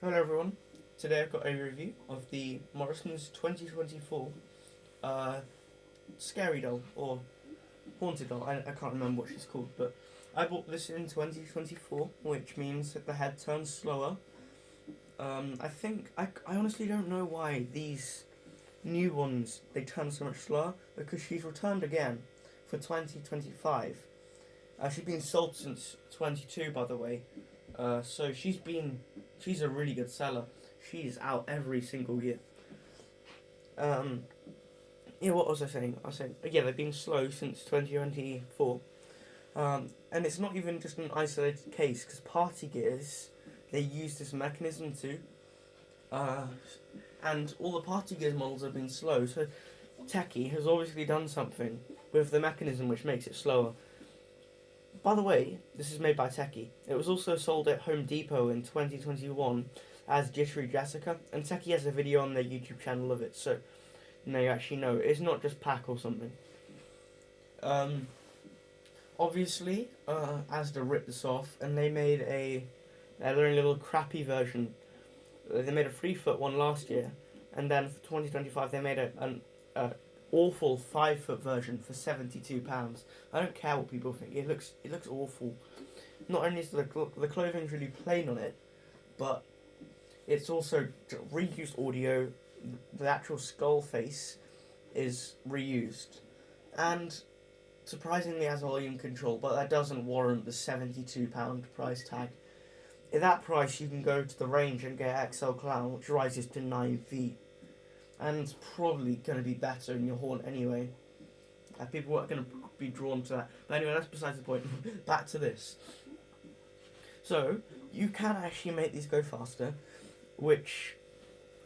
Hello everyone. Today I've got a review of the Morrisons 2024 Scary Doll or Haunted Doll. I can't remember what she's called, but I bought this in 2024, which means that the head turns slower. I honestly don't know why these new ones they turn so much slower, because she's returned again for 2025. She's been sold since 22, by the way. So she's a really good seller. She's out every single year. Um, yeah, what was I saying? I was saying, yeah, they've been slow since 2024. And it's not even just an isolated case, because Party Gears, they use this mechanism too. And all the Party Gears models have been slow, so Techie has obviously done something with the mechanism which makes it slower. By the way, this is made by Techie. It was also sold at Home Depot in 2021 as Jittery Jessica, and Techie has a video on their YouTube channel of it, so you actually know it's not just pack or something. Obviously, Asda ripped this off, and they made their own little crappy version. They made a 3-foot one last year, and then for 2025 they made an awful 5-foot version for £72. I don't care what people think. It looks awful. Not only is the clothing really plain on it, but it's also reused audio. The actual skull face is reused, and surprisingly has volume control. But that doesn't warrant the £72 price tag. At that price, you can go to the range and get XL Clown, which rises to 9 feet. And it's probably going to be better in your horn anyway. People are going to be drawn to that. But anyway, that's besides the point. Back to this. So, you can actually make these go faster, which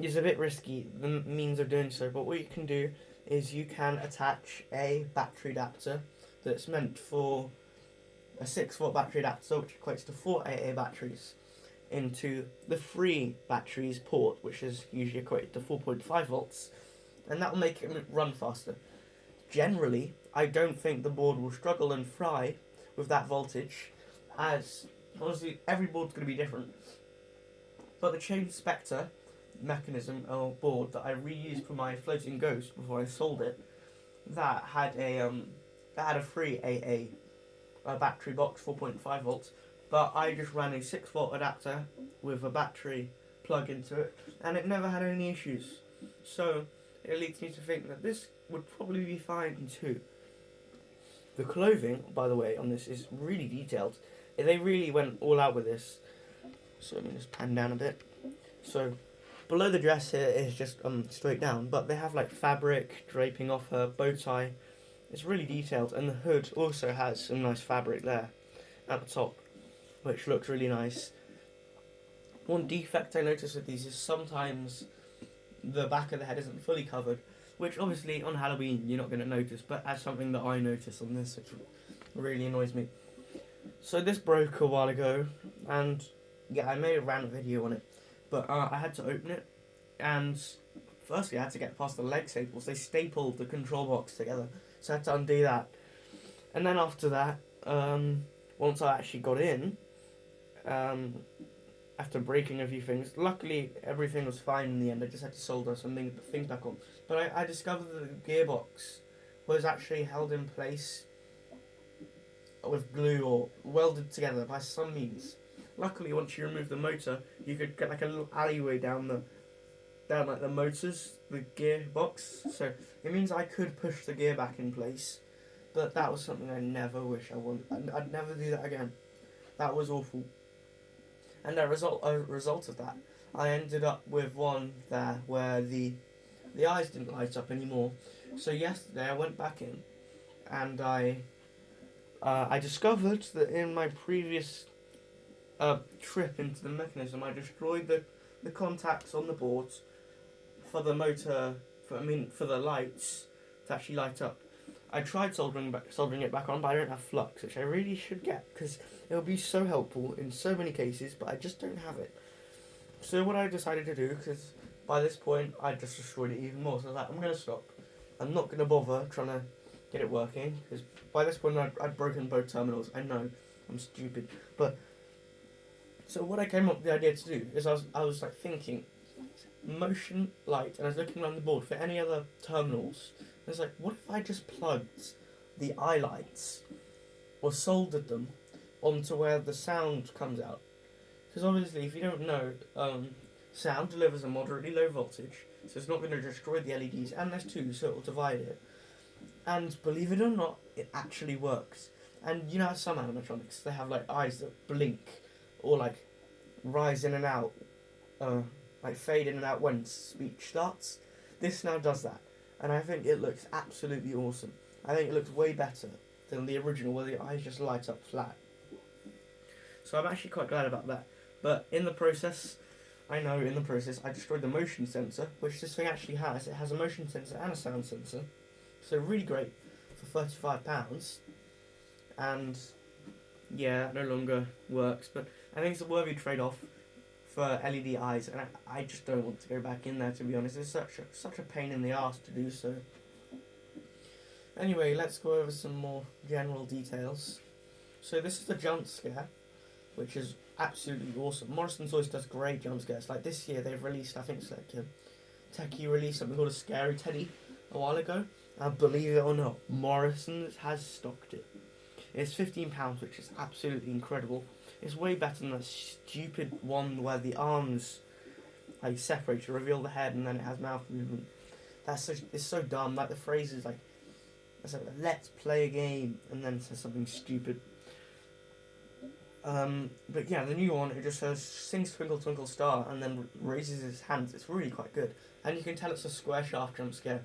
is a bit risky, the means of doing so. But what you can do is you can attach a battery adapter that's meant for a 6-volt battery adapter, which equates to 4 AA batteries, into the free batteries port, which is usually equated to 4.5 volts, and that will make it run faster. Generally, I don't think the board will struggle and fry with that voltage, as honestly every board's going to be different. But the Chain Spectre mechanism or board that I reused for my floating ghost before I sold it, that had a free AA battery box, 4.5 volts. But I just ran a 6-volt adapter with a battery plug into it, and it never had any issues. So it leads me to think that this would probably be fine too. The clothing, by the way, on this is really detailed. They really went all out with this. So let me just pan down a bit. So below the dress here is just straight down, but they have like fabric draping off her bow tie. It's really detailed, and the hood also has some nice fabric there at the top, which looks really nice. One defect I notice with these is sometimes the back of the head isn't fully covered, which obviously on Halloween you're not going to notice, but as something that I notice on this, which really annoys me. So this broke a while ago, and yeah, I made a random video on it, but I had to open it, and firstly I had to get past the leg staples. They stapled the control box together, so I had to undo that. And then after that, once I actually got in, after breaking a few things, luckily everything was fine in the end. I just had to solder some things back on. But I discovered that the gearbox was actually held in place with glue or welded together by some means. Luckily, once you remove the motor, you could get like a little alleyway down like the motors, the gearbox. So it means I could push the gear back in place. But that was something I never wish I wanted. I'd never do that again. That was awful. And a result of that, I ended up with one there where the eyes didn't light up anymore. So yesterday I went back in, and I discovered that in my previous trip into the mechanism, I destroyed the contacts on the boards for the motor, for the lights to actually light up. I tried soldering it back on, but I don't have flux, which I really should get, because it will be so helpful in so many cases, but I just don't have it. So what I decided to do, because by this point I just destroyed it even more, so I was like, I'm going to stop. I'm not going to bother trying to get it working, because by this point I'd broken both terminals. I know, I'm stupid. But So what I came up with the idea to do is I was like thinking motion light, and I was looking around the board for any other terminals. I was like, what if I just plugged the eye lights or soldered them onto where the sound comes out? Because obviously, if you don't know, sound delivers a moderately low voltage, so it's not going to destroy the LEDs, and there's two, so it will divide it. And believe it or not, it actually works. And you know how some animatronics, they have like eyes that blink or like rise in and out, like fade in and out when speech starts? This now does that, and I think it looks absolutely awesome. I think it looks way better than the original where the eyes just light up flat. So I'm actually quite glad about that. But in the process, I destroyed the motion sensor, which this thing actually has. It has a motion sensor and a sound sensor. So really great for £35. And yeah, that no longer works. But I think it's a worthy trade-off for LED eyes, and I just don't want to go back in there, to be honest. It's such a pain in the arse to do so. Anyway, let's go over some more general details. So this is the jump scare, which is absolutely awesome. Morrisons always does great jump scares. Like this year, they've released, I think it's like a techie release, something called a Scary Teddy a while ago. And believe it or not, Morrisons has stocked it. It's £15, which is absolutely incredible. It's way better than that stupid one where the arms like separate to reveal the head and then it has mouth movement. It's so dumb. Like the phrase is like, it's like, let's play a game, and then it says something stupid. But yeah, the new one, it just says sings Twinkle Twinkle Star and then raises his hands. It's really quite good. And you can tell it's a square shaft jump scare,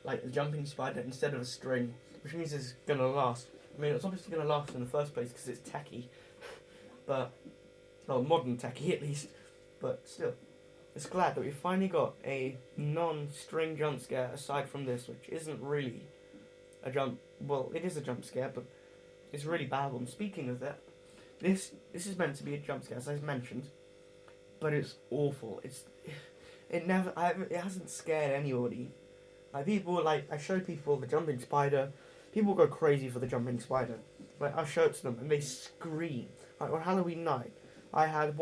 like a jumping spider instead of a string, which means it's going to last. I mean, it's obviously going to last in the first place because it's techie, but, well, modern techie at least, but still. It's glad that we finally got a non-string jump scare aside from this, which isn't really a jump, well, it is a jump scare, but it's a really bad one. Speaking of that, this is meant to be a jump scare, as I mentioned, but it's awful. It hasn't scared anybody. Like people, like I show people the jumping spider, people go crazy for the jumping spider. Like I'll show it to them and they scream. Like on Halloween night, I had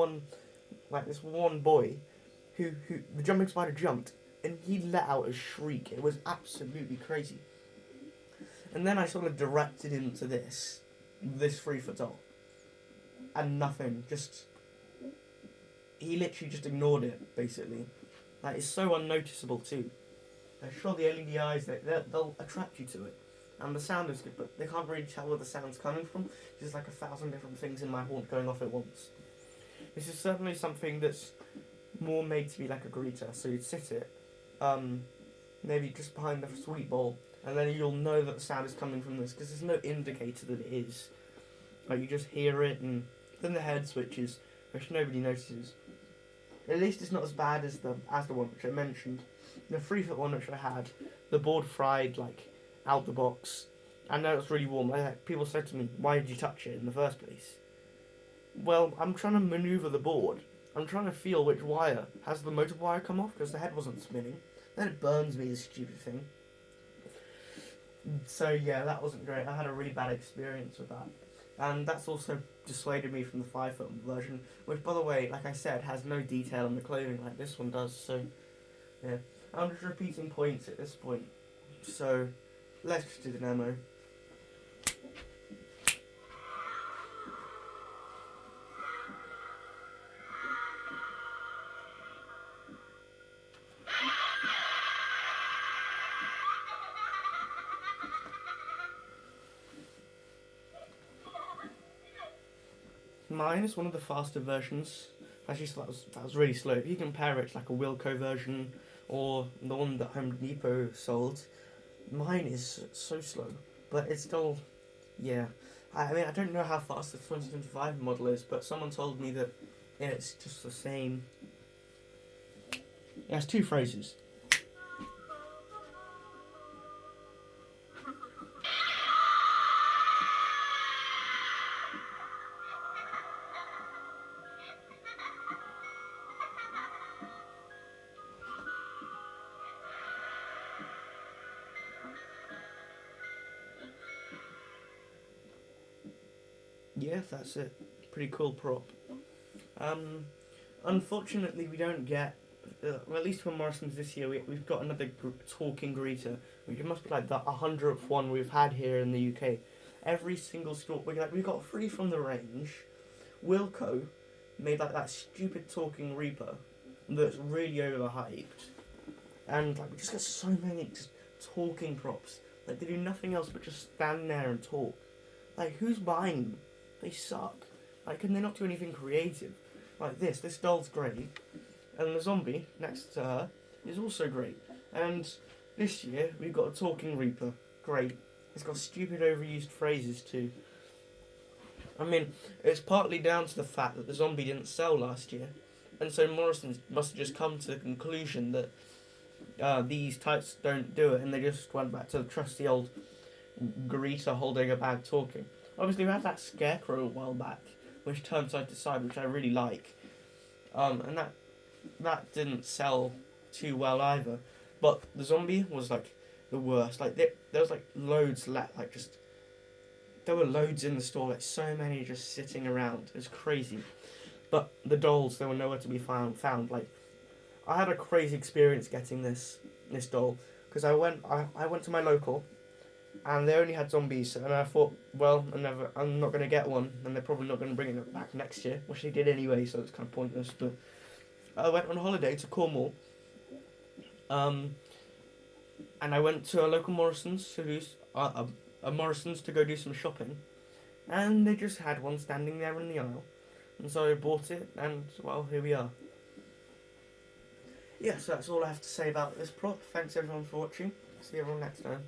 this one boy, who the jumping spider jumped and he let out a shriek. It was absolutely crazy. And then I sort of directed him to this 3-foot doll. And nothing, he literally just ignored it, basically. Like, it's so unnoticeable too. I'm sure the LED eyes, they'll attract you to it. And the sound is good, but they can't really tell where the sound's coming from. There's like 1,000 different things in my horn going off at once. This is certainly something that's more made to be like a greeter, so you'd sit it, maybe just behind the sweet bowl, and then you'll know that the sound is coming from this, because there's no indicator that it is. Like, you just hear it, and then the head switches, which nobody notices. At least it's not as bad as the one which I mentioned. The 3-foot one which I had, the board fried, like, out the box. I know it's really warm. People said to me, why did you touch it in the first place? Well, I'm trying to manoeuvre the board. I'm trying to feel which wire. Has the motor wire come off? Because the head wasn't spinning. Then it burns me, this stupid thing. So yeah, that wasn't great. I had a really bad experience with that. And that's also dissuaded me from the 5-foot version, which, by the way, like I said, has no detail in the clothing like this one does. So yeah, I'm just repeating points at this point. So let's just do the demo. Mine is one of the faster versions. Actually, so that was really slow. If you compare it to like a Wilco version or the one that Home Depot sold, mine is so slow. But it's still, yeah. I mean, I don't know how fast the 2025 model is, but someone told me that it's just the same. It has 2 phrases. Yeah, that's it. Pretty cool prop. Um, Unfortunately, we don't get. Well, at least for Morrisons this year, we've got another talking greeter, which must be like the 100th one we've had here in the UK. Every single store, we got three from the range. Wilco made like that stupid talking Reaper that's really overhyped, and like we just got so many just talking props. Like they do nothing else but just stand there and talk. Like who's buying them? They suck. Like can they not do anything creative? Like this doll's great, and the zombie next to her is also great. And this year we've got a talking Reaper, great. It's got stupid overused phrases too. I mean, it's partly down to the fact that the zombie didn't sell last year, and so Morrison's must have just come to the conclusion that these types don't do it, and they just went back to the trusty old greeter holding a bag talking. Obviously, we had that scarecrow a while back, which turned side to side, which I really like, and that didn't sell too well either. But the zombie was like the worst. Like there was like loads like just there were loads in the store, like so many just sitting around. It was crazy. But the dolls, they were nowhere to be found. Like I had a crazy experience getting this doll because I went to my local and they only had zombies, and I thought, well, I'm not gonna get one, and they're probably not gonna bring it back next year, which they did anyway, so it's kind of pointless. But I went on holiday to Cornwall, and I went to a local Morrisons to do a Morrisons to go do some shopping, and they just had one standing there in the aisle, and so I bought it, and well, here we are. Yeah, so that's all I have to say about this prop. Thanks everyone for watching. See everyone next time.